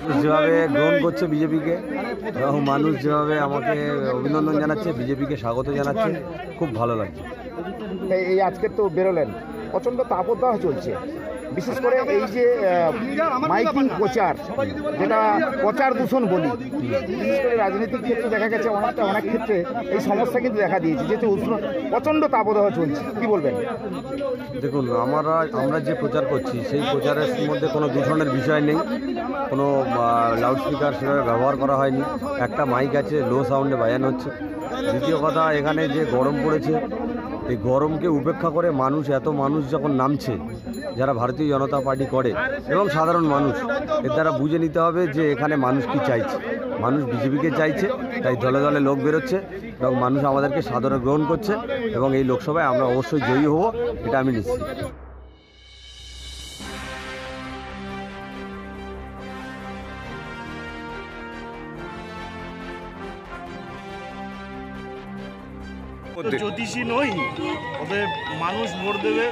মানুষ যেভাবে গ্রহণ করছে বিজেপিকে এবং মানুষ যেভাবে আমাকে অভিনন্দন জানাচ্ছে, বিজেপিকে স্বাগত জানাচ্ছে, খুব ভালো লাগছে। এই আজকে তো বেরোলেন, প্রচণ্ড তাপদাহ চলছে, বিশেষ করে এই যে মাইকিং প্রচার, যেটা প্রচার দূষণ বলি, বিশেষ করে রাজনৈতিক ক্ষেত্রে দেখা গেছে অনেক ক্ষেত্রে এই সমস্যা কিন্তু দেখা দিয়েছে, যেহেতু প্রচণ্ড তাপদাহ চলছে, কি বলবেন? দেখুন, আমরা যে প্রচার করছি সেই প্রচারের মধ্যে কোনো দূষণের বিষয় নেই, কোনো লাউডস্পিকার সেভাবে ব্যবহার করা হয়নি, একটা মাইক আছে, লো সাউন্ডে বাজানো হচ্ছে। দ্বিতীয় কথা, এখানে যে গরম পড়েছে, এই গরমকে উপেক্ষা করে এত মানুষ যখন নামছে, যারা ভারতীয় জনতা পার্টি করে এবং সাধারণ মানুষ, এর দ্বারা বুঝে নিতে হবে যে এখানে মানুষ কি চাইছে। মানুষ বিজেপিকে চাইছে, তাই দলে দলে লোক বেরোচ্ছে এবং মানুষ আমাদেরকে সাদরে গ্রহণ করছে এবং এই লোকসভায় আমরা অবশ্যই জয়ী হব, এটা আমি নিশ্চিত। জ্যোতিষী নই, তবে মানুষ ভোট দেবে,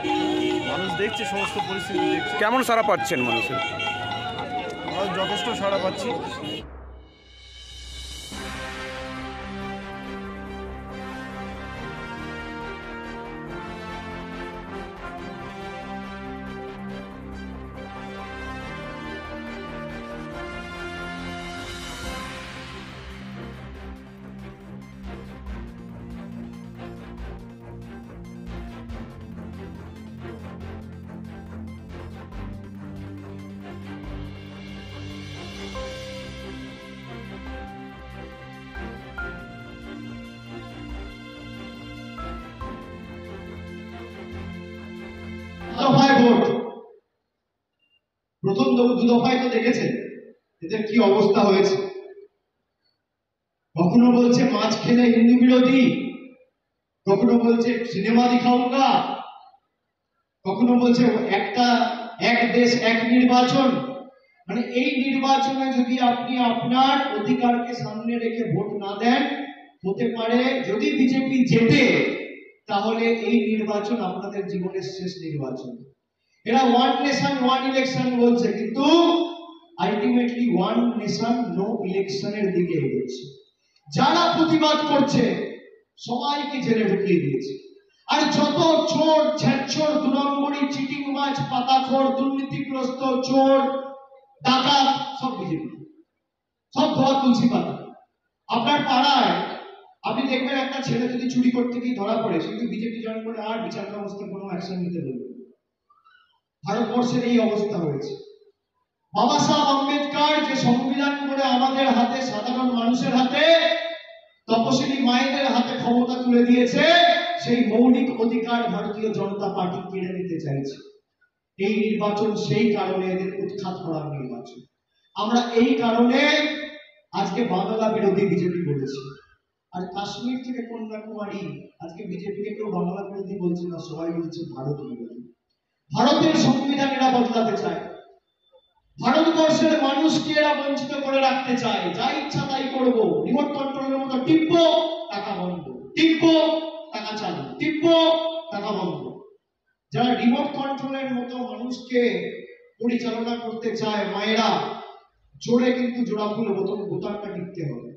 মানুষ দেখছে, সমস্ত পরিস্থিতি দেখছে। কেমন সাড়া পাচ্ছেন মানুষের? আমরা যথেষ্ট সাড়া পাচ্ছি। প্রথম দু দফায় তো দেখেছেন এদের কি অবস্থা হয়েছে। কখনো বলছে মাছ খেলে হিন্দু বিরোধী, কখনো বলছে সিনেমা দিখাউঙ্গা, কখনো বলছে এক দেশ এক নির্বাচন। মানে এই নির্বাচনে যদি আপনি আপনার অধিকারকে সামনে রেখে ভোট না দেন, হতে পারে যদি বিজেপি জেতে তাহলে এই নির্বাচন আপনাদের জীবনের শেষ নির্বাচন। এরা ওয়ান নেশন ওয়ান ইলেকশন বলছে, কিন্তু আলটিমেটলি ওয়ান নেশন নো ইলেকশনের দিকে এগোচ্ছে। যারা প্রতিবাদ করছে সবাইকে জেলে ঢুকিয়ে দিয়েছে। আর যত চোর, ছেঁচড়, দুনম্বরী, চিটিংবাজ, পাতাখোর, দুর্নীতিগ্রস্ত, চোর, ডাকাত, সব বিজেপি, সব ধোয়া তুলসী পাতা। আপনার পাড়ায় আপনি দেখবেন একটা ছেলে যদি চুরি করতে গিয়ে ধরা পড়ে, কিন্তু বিজেপি জয়েন করে আর বিচার ব্যবস্থার কোনো অ্যাকশন নিতে বলবে। ভারতবর্ষের এই অবস্থা হয়েছে। বাবা সাহেব আম্বেদকর যে সংবিধান করে আমাদের হাতে, সাধারণ মানুষের হাতে, তপশিলি মায়েদের হাতে ক্ষমতা তুলে দিয়েছে, সেই মৌলিক অধিকার ভারতীয় জনতা পার্টি কেড়ে নিতে চাইছে। এই নির্বাচন সেই কারণে এদের উৎখাত করার নির্বাচন। আমরা এই কারণে আজকে বাংলা বিরোধী বিজেপি বলেছি। আর কাশ্মীর থেকে কন্যাকুমারী আজকে বিজেপিকে কেউ বাংলা বিরোধী বলছে না, সবাই বলছে ভারত বিরোধী। ভারতের সংবিধান এরা বদলাতে চায়, ভারতবর্ষের মানুষকে এরা বঞ্চিত করে রাখতে চায়। যা ইচ্ছা তাই করবো, রিমোট কন্ট্রোলের মতো টিপবো, টাকা বন্ধ, টিপবো, টাকা চালু, টিপবো, টাকা বন্ধ। যারা রিমোট কন্ট্রোলের মতো মানুষকে পরিচালনা করতে চায়, মায়েরা জোরে কিন্তু জোড়া ফুল বোতামটা টিপতে হবে।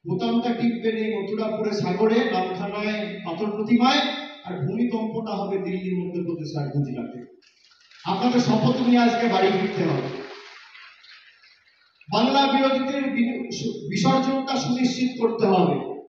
বোতামটা টিপবেন এই মথুরাপুরে সাগরে, নামখানায় পাথর প্রতিমায়, আর ভূমিকম্পটা হবে দিল্লি, মধ্যপ্রদেশ আর গুজরাটে। আপনাদের শপথ নিয়ে আজকে বাড়ি ফিরতে হবে। বাংলা বিরোধীদের বিসর্জনটা সুনিশ্চিত করতে হবে।